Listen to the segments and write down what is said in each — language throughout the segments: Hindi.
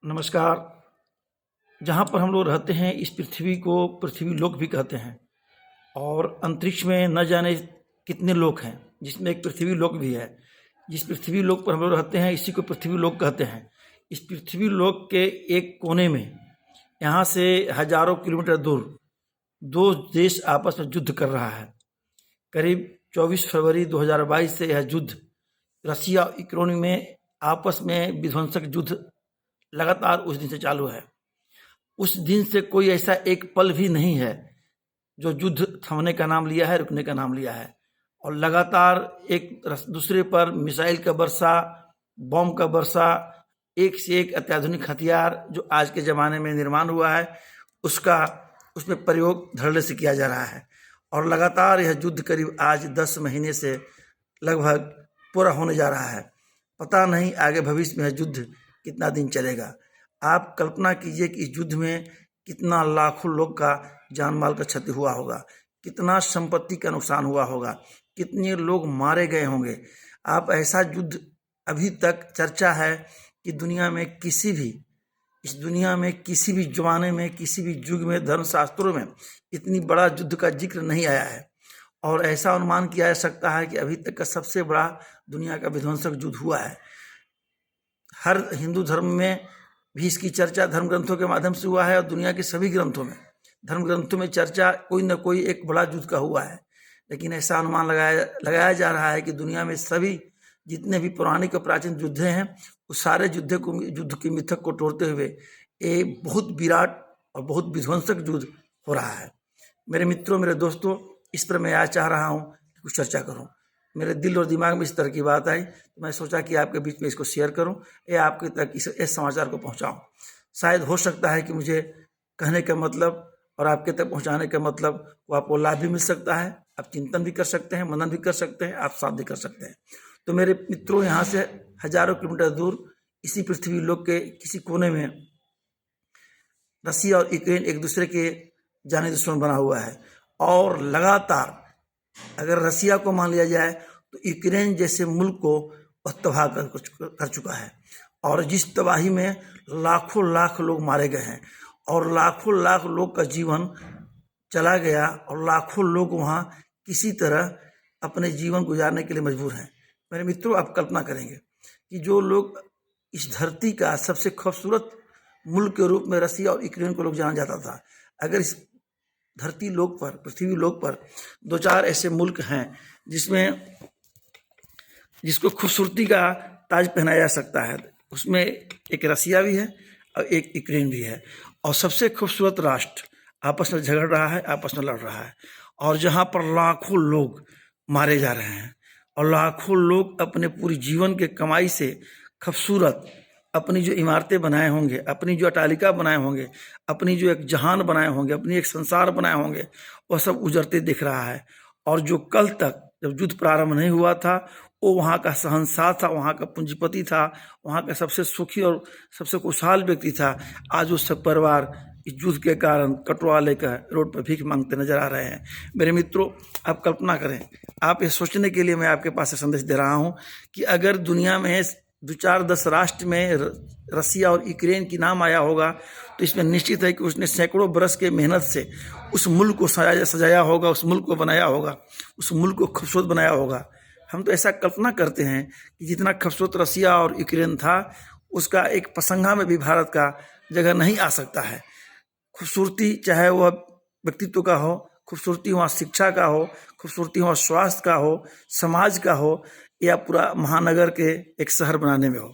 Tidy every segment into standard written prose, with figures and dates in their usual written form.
नमस्कार। जहाँ पर हम लोग रहते हैं इस पृथ्वी को पृथ्वी लोक भी कहते हैं और अंतरिक्ष में न जाने कितने लोक हैं, जिसमें एक पृथ्वी लोक भी है। जिस पृथ्वी लोक पर हम लोग रहते हैं इसी को पृथ्वी लोक कहते हैं। इस पृथ्वी लोक के एक कोने में यहाँ से हजारों किलोमीटर दूर दो देश आपस में युद्ध कर रहा है। करीब 24 फरवरी 2022 से यह युद्ध रसिया और यूक्रेन में आपस में विध्वंसक युद्ध लगातार उस दिन से चालू है। उस दिन से कोई ऐसा एक पल भी नहीं है जो युद्ध थमने का नाम लिया है, रुकने का नाम लिया है। और लगातार एक दूसरे पर मिसाइल का वर्षा, बम का वर्षा, एक से एक अत्याधुनिक हथियार जो आज के ज़माने में निर्माण हुआ है उसमें प्रयोग धड़ल्ले से किया जा रहा है। और लगातार यह युद्ध करीब आज 10 महीने से लगभग पूरा होने जा रहा है। पता नहीं आगे भविष्य में यह युद्ध कितना दिन चलेगा। आप कल्पना कीजिए कि इस युद्ध में कितना लाखों लोग का जान माल का क्षति हुआ होगा, कितना संपत्ति का नुकसान हुआ होगा, कितने लोग मारे गए होंगे। आप ऐसा युद्ध अभी तक चर्चा है कि इस दुनिया में किसी भी जमाने में, किसी भी युग में, धर्मशास्त्रों में इतनी बड़ा युद्ध का जिक्र नहीं आया है। और ऐसा अनुमान किया जा सकता है कि अभी तक का सबसे बड़ा दुनिया का विध्वंसक युद्ध हुआ है। हर हिंदू धर्म में भी इसकी चर्चा धर्म ग्रंथों के माध्यम से हुआ है और दुनिया के सभी ग्रंथों में, धर्म ग्रंथों में चर्चा कोई न कोई एक बड़ा युद्ध का हुआ है। लेकिन ऐसा अनुमान लगाया जा रहा है कि दुनिया में सभी जितने भी पौराणिक और प्राचीन युद्ध हैं उस सारे युद्ध के मिथक को तोड़ते हुए ये बहुत विराट और बहुत विध्वंसक युद्ध हो रहा है। मेरे मित्रों, मेरे दोस्तों, इस पर मैं आज चाह रहा हूँ कि कुछ चर्चा करूँ। मेरे दिल और दिमाग में इस तरह की बात आई तो मैं सोचा कि आपके बीच में इसको शेयर करूं या आपके तक इस समाचार को पहुंचाऊं। शायद हो सकता है कि मुझे कहने का मतलब और आपके तक पहुंचाने का मतलब को आपको लाभ भी मिल सकता है। आप चिंतन भी कर सकते हैं, मनन भी कर सकते हैं, आप साथ भी कर सकते हैं। तो मेरे मित्रों, यहाँ से हजारों किलोमीटर दूर इसी पृथ्वी लोक के किसी कोने में रसिया और यूक्रेन एक दूसरे के जाने दुश्मन बना हुआ है। और लगातार अगर रसिया को मान लिया जाए तो यूक्रेन जैसे मुल्क को तबाह कर चुका है। और जिस तबाही में लाखों लाख लोग मारे गए हैं और लाखों लाख लोग का जीवन चला गया और लाखों लोग वहाँ किसी तरह अपने जीवन गुजारने के लिए मजबूर हैं। मेरे मित्रों, आप कल्पना करेंगे कि जो लोग इस धरती का सबसे खूबसूरत मुल्क के रूप में रसिया और यूक्रेन को लोग जाना जाता था, अगर इस धरती लोक पर, पृथ्वी लोक पर दो चार ऐसे मुल्क हैं जिसको खूबसूरती का ताज पहनाया जा सकता है, उसमें एक रसिया भी है और एक यूक्रेन भी है। और सबसे खूबसूरत राष्ट्र आपस में झगड़ रहा है, आपस में लड़ रहा है। और जहाँ पर लाखों लोग मारे जा रहे हैं और लाखों लोग अपने पूरी जीवन के कमाई से खूबसूरत अपनी जो इमारतें बनाए होंगे, अपनी जो अटालिका बनाए होंगे, अपनी जो एक जहान बनाए होंगे, अपनी एक संसार बनाए होंगे, वह सब उजड़ते दिख रहा है। और जो कल तक जब युद्ध प्रारंभ नहीं हुआ था वो वहाँ का शहंशाह था, वहाँ का पूंजीपति था, वहाँ का सबसे सुखी और सबसे खुशहाल व्यक्ति था, आज वो सब परिवार इस युद्ध के कारण कटुआ लेकर रोड पर भीख मांगते नजर आ रहे हैं। मेरे मित्रों, आप कल्पना करें, आप ये सोचने के लिए मैं आपके पास संदेश दे रहा हूँ कि अगर दुनिया में 2-4-10 राष्ट्र में रसिया और यूक्रेन की नाम आया होगा तो इसमें निश्चित है कि उसने सैकड़ों बरस के मेहनत से उस मुल्क को सजाया होगा, उस मुल्क को बनाया होगा, उस मुल्क को खूबसूरत बनाया होगा। हम तो ऐसा कल्पना करते हैं कि जितना खूबसूरत रसिया और यूक्रेन था उसका एक पसंगा में भी भारत का जगह नहीं आ सकता है। खूबसूरती चाहे वह व्यक्तित्व का हो, खूबसूरती वहाँ शिक्षा का हो, खूबसूरती वहाँ स्वास्थ्य का हो, समाज का हो, या पूरा महानगर के एक शहर बनाने में हो,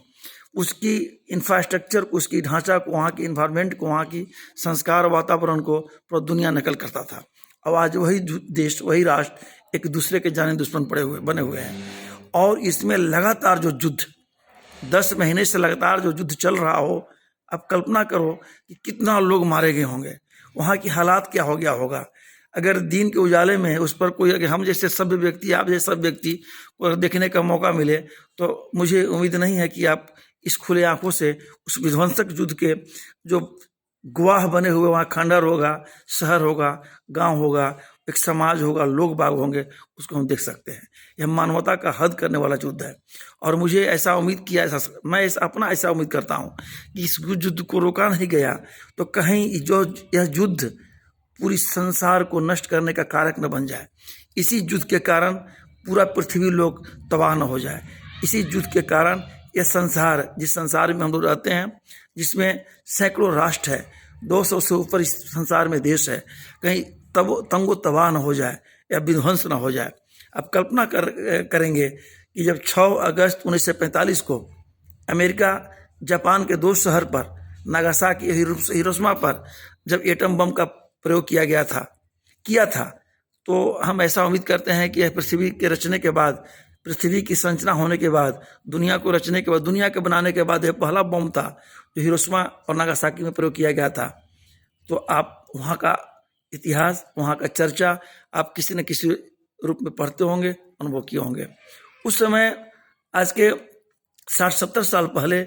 उसकी इंफ्रास्ट्रक्चर को, उसकी ढांचा को, वहाँ की इन्वायरमेंट को, वहाँ की संस्कार वातावरण को पूरा दुनिया नकल करता था। अब आज वही देश, वही राष्ट्र एक दूसरे के जाने दुश्मन बने हुए हैं। और इसमें लगातार जो युद्ध 10 महीने से लगातार जो युद्ध चल रहा हो, अब कल्पना करो कि कितना लोग मारे गए होंगे, वहाँ की हालात क्या हो गया होगा। अगर दिन के उजाले में उस पर कोई, अगर हम जैसे सभ्य व्यक्ति, आप जैसे सभ्य व्यक्ति को देखने का मौका मिले तो मुझे उम्मीद नहीं है कि आप इस खुले आंखों से उस विध्वंसक युद्ध के जो गवाह बने हुए वहाँ खंडर होगा, शहर होगा, गांव होगा, एक समाज होगा, लोग बाग होंगे, उसको हम देख सकते हैं। यह मानवता का हद करने वाला युद्ध है। और मुझे ऐसा उम्मीद किया, मैं अपना ऐसा उम्मीद करता हूँ कि इस युद्ध को रोका नहीं गया तो कहीं जो यह युद्ध पूरी संसार को नष्ट करने का कारक न बन जाए। इसी युद्ध के कारण पूरा पृथ्वी लोक तबाह न हो जाए। इसी युद्ध के कारण यह संसार, जिस संसार में हम लोग रहते हैं, जिसमें सैकड़ों राष्ट्र है, 200 से ऊपर इस संसार में देश है, कहीं तंगो तबाह न हो जाए या विध्वंस न हो जाए। अब कल्पना करेंगे कि जब 6 अगस्त 1945 को अमेरिका जापान के 2 शहर पर, नागासाकी, हिरोशिमा पर जब एटम बम का प्रयोग किया था, तो हम ऐसा उम्मीद करते हैं कि यह पृथ्वी के रचने के बाद, पृथ्वी की संरचना होने के बाद, दुनिया को रचने के बाद, दुनिया के बनाने के बाद यह पहला बम था जो हिरोशिमा और नागासाकी में प्रयोग किया गया था। तो आप वहाँ का इतिहास, वहाँ का चर्चा आप किसी न किसी रूप में पढ़ते होंगे, अनुभव किए होंगे। उस समय आज के 60-70 साल पहले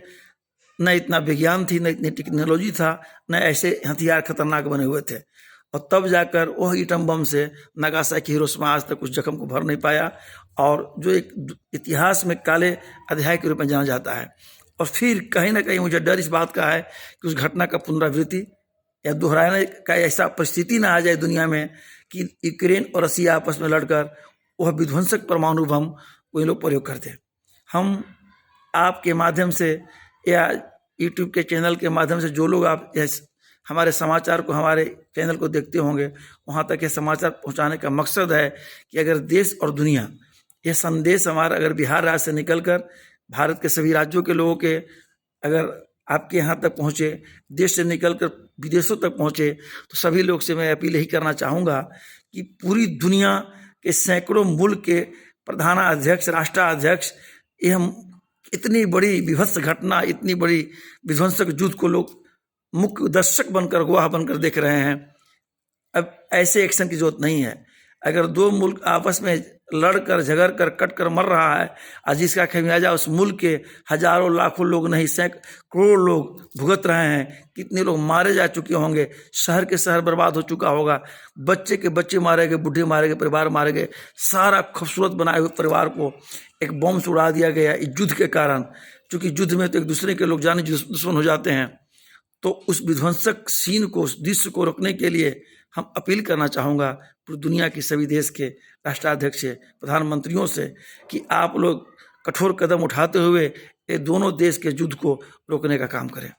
न इतना विज्ञान थी, न इतनी टेक्नोलॉजी था, न ऐसे हथियार खतरनाक बने हुए थे। और तब जाकर वह एटम बम से नागासाकी, हिरोशिमा आज तक उस जख्म को भर नहीं पाया, और जो एक इतिहास में काले अध्याय के रूप में जाना जाता है। और फिर कहीं ना कहीं मुझे डर इस बात का है कि उस घटना का पुनरावृत्ति या दोहराने का ऐसा परिस्थिति ना आ जाए दुनिया में कि यूक्रेन और रसिया आपस में लड़कर वह विध्वंसक परमाणु बम वही लोग प्रयोग करते। हम आपके माध्यम से या यूट्यूब के चैनल के माध्यम से जो लोग आप हमारे समाचार को, हमारे चैनल को देखते होंगे, वहाँ तक यह समाचार पहुँचाने का मकसद है कि अगर देश और दुनिया, यह संदेश हमारा अगर बिहार राज्य से निकलकर भारत के सभी राज्यों के लोगों के अगर आपके यहाँ तक पहुँचे, देश से निकलकर विदेशों तक पहुँचे, तो सभी लोग से मैं अपील यही करना चाहूँगा कि पूरी दुनिया के सैकड़ों मुल्क के प्रधानाध्यक्ष, राष्ट्राध्यक्ष, यह इतनी बड़ी विभत्स घटना, इतनी बड़ी विध्वंसक युद्ध को लोग मुख्य दर्शक बनकर, गवाह बनकर देख रहे हैं। अब ऐसे एक्शन की जरूरत नहीं है। अगर 2 मुल्क आपस में लड़कर, झगड़ कर, कट कर मर रहा है, और जिसका खमियाजा उस मुल्क के हजारों लाखों लोग नहीं, करोड़ों लोग भुगत रहे हैं, कितने लोग मारे जा चुके होंगे, शहर के शहर बर्बाद हो चुका होगा, बच्चे के बच्चे मारे गए, बूढ़े मारे गए, परिवार मारे गए, सारा खूबसूरत बनाए हुए परिवार को एक बम से उड़ा दिया गया इस युद्ध के कारण। क्योंकि युद्ध में तो एक दूसरे के लोग जाने दुश्मन हो जाते हैं। तो उस विध्वंसक सीन को, उस दृश्य को रोकने के लिए हम अपील करना चाहूँगा पूरी दुनिया के सभी देश के राष्ट्राध्यक्ष, प्रधानमंत्रियों से कि आप लोग कठोर कदम उठाते हुए ये दोनों देश के युद्ध को रोकने का काम करें।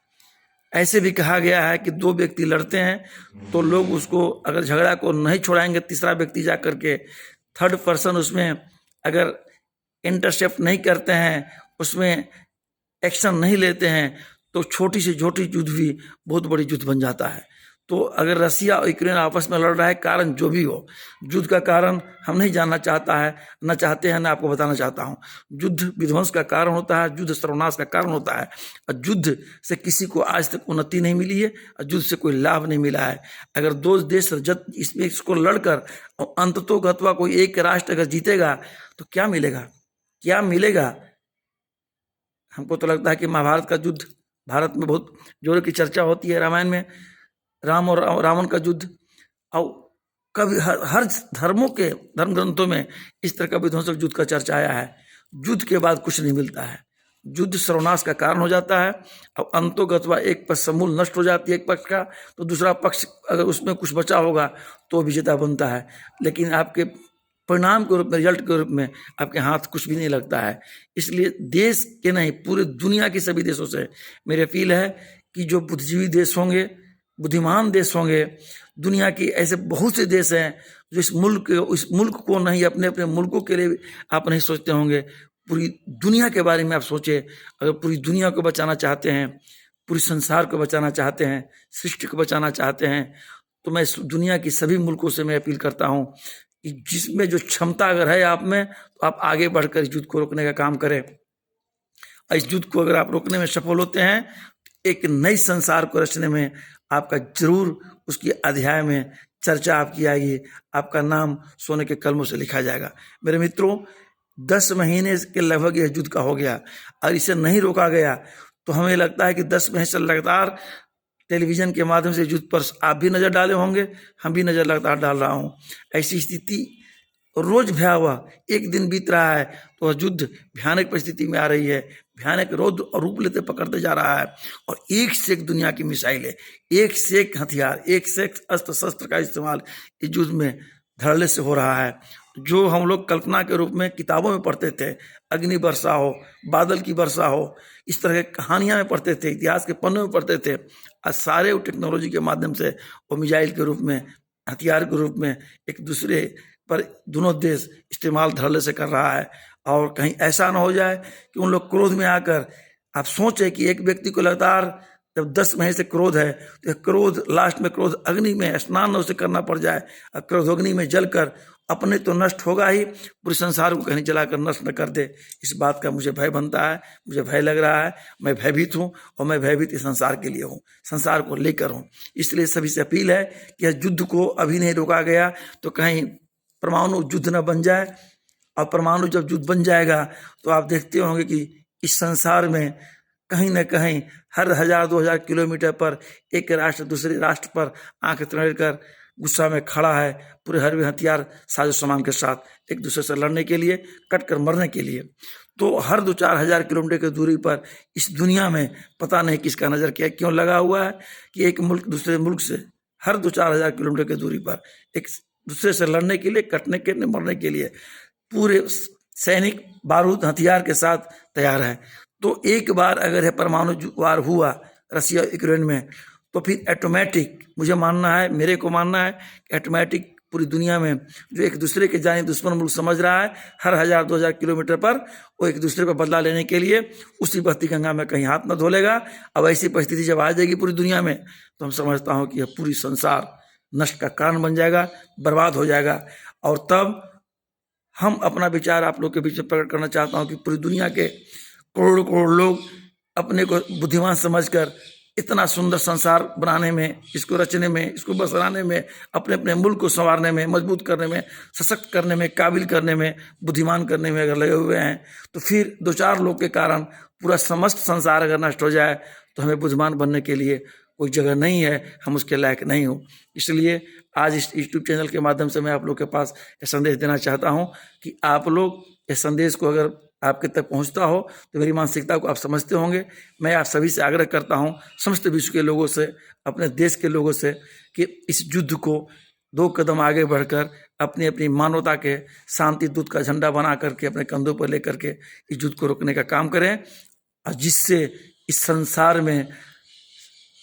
ऐसे भी कहा गया है कि 2 व्यक्ति लड़ते हैं तो लोग उसको अगर झगड़ा को नहीं छोड़ाएंगे, तीसरा व्यक्ति जा करके, थर्ड पर्सन उसमें अगर इंटरसेप्ट नहीं करते हैं, उसमें एक्शन नहीं लेते हैं, तो छोटी से छोटी युद्ध भी बहुत बड़ी युद्ध बन जाता है। तो अगर रसिया और यूक्रेन आपस में लड़ रहा है, कारण जो भी हो, युद्ध का कारण हम नहीं जानना चाहते हैं, न आपको बताना चाहता हूँ। युद्ध विध्वंस का कारण होता है, युद्ध सर्वनाश का कारण होता है, और युद्ध से किसी को आज तक उन्नति नहीं मिली है, और युद्ध से कोई लाभ नहीं मिला है। अगर 2 देश इसको लड़कर और अंततोगत्वा कोई एक राष्ट्र अगर जीतेगा तो क्या मिलेगा? हमको तो लगता है कि महाभारत का युद्ध, भारत में बहुत जोरों की चर्चा होती है, रामायण में राम और रावण का युद्ध, और कभी हर धर्म ग्रंथों में इस तरह का विध्वंसक युद्ध का चर्चा आया है। युद्ध के बाद कुछ नहीं मिलता है, युद्ध सर्वनाश का कारण हो जाता है, और अंतोगत्वा एक पक्ष समूल नष्ट हो जाती है एक पक्ष का, तो दूसरा पक्ष अगर उसमें कुछ बचा होगा तो विजेता बनता है। लेकिन आपके परिणाम के रूप में, रिजल्ट के रूप में आपके हाथ कुछ भी नहीं लगता है। इसलिए देश के नहीं, पूरे दुनिया के सभी देशों से मेरी अपील है कि जो बुद्धिजीवी देश होंगे, बुद्धिमान देश होंगे, दुनिया की ऐसे बहुत से देश हैं जो इस मुल्क को नहीं, अपने अपने मुल्कों के लिए आप नहीं सोचते होंगे, पूरी दुनिया के बारे में आप सोचें। अगर पूरी दुनिया को बचाना चाहते हैं, पूरी संसार को बचाना चाहते हैं, सृष्टि को बचाना चाहते हैं, तो मैं दुनिया की सभी मुल्कों से मैं अपील करता हूँ कि जिसमें जो क्षमता अगर है आप में, तो आप आगे बढ़कर इस युद्ध को रोकने का काम करें। इस युद्ध को अगर आप रोकने में सफल होते हैं, एक नई संसार को रचने में आपका जरूर उसकी अध्याय में चर्चा आपकी आएगी, आपका नाम सोने के कलमों से लिखा जाएगा। मेरे मित्रों, 10 महीने के लगभग यह युद्ध का हो गया, और इसे नहीं रोका गया तो हमें लगता है कि 10 महीने से लगातार टेलीविज़न के माध्यम से युद्ध पर आप भी नज़र डाले होंगे, हम भी नज़र लगातार डाल रहा हूँ। ऐसी स्थिति रोज भयावह, एक दिन बीत रहा है तो युद्ध भयानक परिस्थिति में आ रही है, भयानक रौद्र और रूप लेते पकड़ते जा रहा है। और एक से एक दुनिया की मिसाइलें, एक से एक हथियार, एक से एक अस्त्र शस्त्र का इस्तेमाल इस युद्ध में धड़ल्ले से हो रहा है। जो हम लोग कल्पना के रूप में किताबों में पढ़ते थे, अग्नि वर्षा हो, बादल की वर्षा हो, इस तरह की कहानियां में पढ़ते थे, इतिहास के पन्नों में पढ़ते थे, आज सारे वो टेक्नोलॉजी के माध्यम से वो मिसाइल के रूप में, हथियार के रूप में एक दूसरे पर दोनों देश इस्तेमाल धड़ल्ले से कर रहा है। और कहीं ऐसा ना हो जाए कि उन लोग क्रोध में आकर, आप सोचें कि एक व्यक्ति को लगातार जब 10 महीने से क्रोध है तो क्रोध लास्ट में क्रोध अग्नि में स्नान उसे करना पड़ जाए, और क्रोध अग्नि में जलकर अपने तो नष्ट होगा ही, पूरे संसार को कहीं जलाकर नष्ट न कर दे। इस बात का मुझे भय बनता है, मुझे भय लग रहा है। मैं भयभीत हूँ और मैं भयभीत इस संसार के लिए हूँ, संसार को लेकर हूँ। इसलिए सभी से अपील है कि इस युद्ध को अभी नहीं रोका गया तो कहीं परमाणु युद्ध न बन जाए। और परमाणु जब युद्ध बन जाएगा तो आप देखते होंगे कि इस संसार में कहीं न कहीं हर 1000-2000 किलोमीटर पर एक राष्ट्र दूसरे राष्ट्र पर आंख तोड़ कर गुस्सा में खड़ा है, पूरे हर हथियार साजो सामान के साथ एक दूसरे से लड़ने के लिए, कट कर मरने के लिए। तो हर 2-4 हज़ार किलोमीटर की दूरी पर इस दुनिया में पता नहीं किसका नज़र क्या क्यों लगा हुआ है कि एक मुल्क दूसरे मुल्क से हर 2-4 हज़ार किलोमीटर की दूरी पर एक दूसरे से लड़ने के लिए, कटने के लिए, मरने के लिए पूरे सैनिक बारूद हथियार के साथ तैयार है। तो एक बार अगर है परमाणु वार हुआ रसिया यूक्रेन में, तो फिर ऑटोमेटिक मुझे मानना है, मेरे को मानना है कि ऑटोमेटिक पूरी दुनिया में जो एक दूसरे के जाने दुश्मन मुल्क समझ रहा है, हर 1000-2000 किलोमीटर पर वो एक दूसरे को बदला लेने के लिए उसी बहती गंगा में कहीं हाथ न धो लेगा। अब ऐसी परिस्थिति जब आ जाएगी पूरी दुनिया में तो हम समझता हूँ कि यह पूरी संसार नष्ट का कारण बन जाएगा, बर्बाद हो जाएगा। और तब हम अपना विचार आप लोग के बीच में प्रकट करना चाहता हूँ कि पूरी दुनिया के करोड़ों करोड़ लोग अपने को बुद्धिमान समझकर इतना सुंदर संसार बनाने में, इसको रचने में, इसको बसाने में, अपने अपने मुल्क को संवारने में, मजबूत करने में, सशक्त करने में, काबिल करने में, बुद्धिमान करने में अगर लगे हुए हैं तो फिर 2-4 लोग के कारण पूरा समस्त संसार अगर नष्ट हो जाए तो हमें बुद्धिमान बनने के लिए कोई जगह नहीं है, हम उसके लायक नहीं हो। इसलिए आज इस यूट्यूब चैनल के माध्यम से मैं आप लोग के पास ये संदेश देना चाहता हूँ कि आप लोग इस संदेश को अगर आपके तक पहुंचता हो तो मेरी मानसिकता को आप समझते होंगे। मैं आप सभी से आग्रह करता हूं, समस्त विश्व के लोगों से, अपने देश के लोगों से, कि इस युद्ध को 2 कदम आगे बढ़कर अपनी अपनी मानवता के शांति दूत का झंडा बना करके अपने कंधों पर लेकर के इस युद्ध को रोकने का काम करें, और जिससे इस संसार में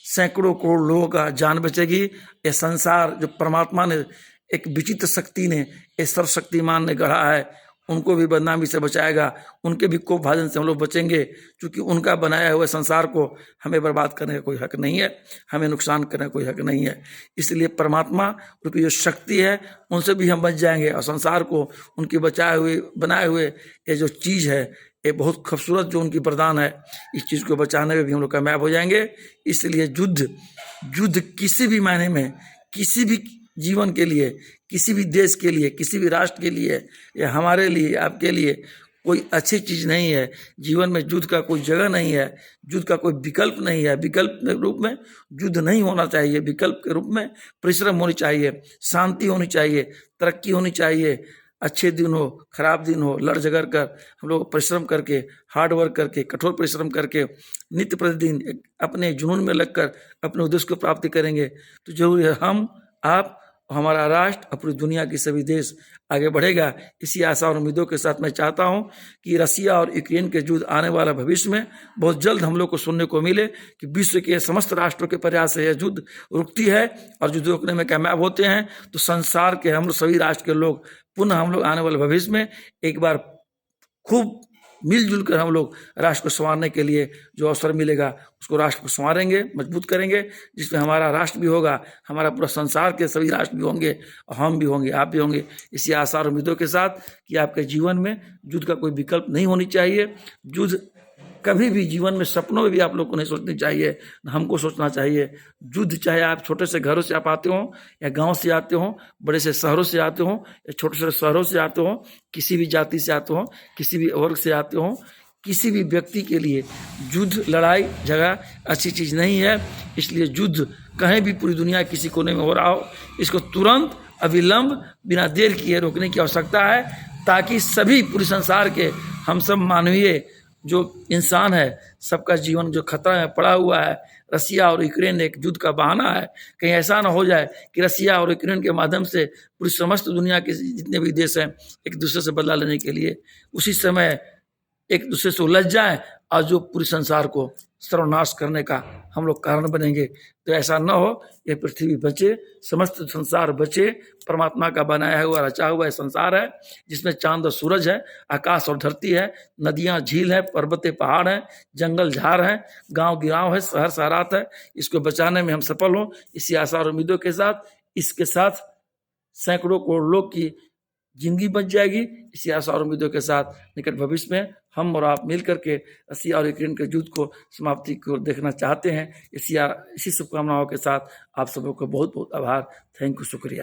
सैकड़ों करोड़ लोगों का जान बचेगी। यह संसार जो परमात्मा ने, एक विचित्र शक्ति ने, एक सर्वशक्तिमान ने गढ़ा है, उनको भी बदनामी से बचाएगा, उनके भी कोप भाजन से हम लोग बचेंगे, क्योंकि उनका बनाया हुआ संसार को हमें बर्बाद करने का कोई हक नहीं है, हमें नुकसान करने का कोई हक नहीं है। इसलिए परमात्मा रूपी जो शक्ति है उनसे भी हम बच जाएंगे, और संसार को उनके बचाए हुए बनाए हुए ये जो चीज़ है, ये बहुत खूबसूरत जो उनकी वरदान है, इस चीज़ को बचाने में भी हम लोग कामयाब हो जाएंगे। इसलिए युद्ध किसी भी मायने में, किसी भी जीवन के लिए, किसी भी देश के लिए, किसी भी राष्ट्र के लिए, या हमारे लिए, आपके लिए कोई अच्छी चीज़ नहीं है। जीवन में युद्ध का कोई जगह नहीं है, युद्ध का कोई विकल्प नहीं है। विकल्प के रूप में युद्ध नहीं होना चाहिए, विकल्प के रूप में परिश्रम होनी चाहिए, शांति होनी चाहिए, तरक्की होनी चाहिए। अच्छे दिन हो, खराब दिन हो, लड़ झगड़ कर हम लोग परिश्रम करके, हार्ड वर्क करके, कठोर परिश्रम करके नित्य प्रतिदिन अपने जुनून में लगकर अपने उद्देश्य को प्राप्ति करेंगे तो जरूर है हम, आप, हमारा राष्ट्र और पूरी दुनिया के सभी देश आगे बढ़ेगा। इसी आशा और उम्मीदों के साथ मैं चाहता हूं कि रसिया और यूक्रेन के युद्ध आने वाला भविष्य में बहुत जल्द हम लोग को सुनने को मिले कि विश्व के समस्त राष्ट्रों के प्रयास से यह युद्ध रुकती है और युद्ध रोकने में कामयाब होते हैं, तो संसार के हम लोग सभी राष्ट्र के लोग पुनः हम लोग आने वाले भविष्य में एक बार खूब मिलजुल कर हम लोग राष्ट्र को संवारने के लिए जो अवसर मिलेगा उसको राष्ट्र को संवारेंगे, मजबूत करेंगे, जिसमें हमारा राष्ट्र भी होगा, हमारा पूरा संसार के सभी राष्ट्र भी होंगे, और हम भी होंगे, आप भी होंगे। इसी आशा और उम्मीदों के साथ कि आपके जीवन में युद्ध का कोई विकल्प नहीं होनी चाहिए। युद्ध कभी भी जीवन में, सपनों में भी आप लोग को नहीं सोचनी चाहिए, हमको सोचना चाहिए। युद्ध चाहे आप छोटे से घरों से आप आते हो, या गांव से आते हो, बड़े से शहरों से आते हो, या छोटे से शहरों से आते हो, किसी भी जाति से आते हो, किसी भी वर्ग से आते हो, किसी भी व्यक्ति के लिए युद्ध, लड़ाई झगड़ा अच्छी चीज़ नहीं है। इसलिए युद्ध कहीं भी पूरी दुनिया किसी कोने में हो रहा हो, इसको तुरंत अविलंब बिना देर किए रोकने की आवश्यकता है, ताकि सभी पूरे संसार के हम सब मानवीय जो इंसान है, सबका जीवन जो खतरा में पड़ा हुआ है। रसिया और यूक्रेन एक युद्ध का बहाना है। कहीं ऐसा ना हो जाए कि रसिया और यूक्रेन के माध्यम से पूरी समस्त दुनिया के जितने भी देश हैं एक दूसरे से बदला लेने के लिए उसी समय एक दूसरे से उलझ जाए और जो पूरे संसार को सर्वनाश करने का हम लोग कारण बनेंगे। तो ऐसा न हो, ये पृथ्वी बचे, समस्त संसार बचे। परमात्मा का बनाया हुआ रचा हुआ संसार है, जिसमें चांद और सूरज है, आकाश और धरती है, नदियाँ झील है, पर्वतें पहाड़ हैं, जंगल झाड़ हैं, गांव गिराव है, शहर शहरात है। इसको बचाने में हम सफल हों, इसी आशा और उम्मीदों के साथ, इसके साथ सैकड़ों करोड़ लोग की जिंदगी बच जाएगी। इसी आशा और उम्मीदों के साथ निकट भविष्य में हम और आप मिल करके रसिया और यूक्रेन के युद्ध को समाप्ति को देखना चाहते हैं। इसी शुभकामनाओं के साथ आप सबों को बहुत बहुत आभार। थैंक यू, शुक्रिया।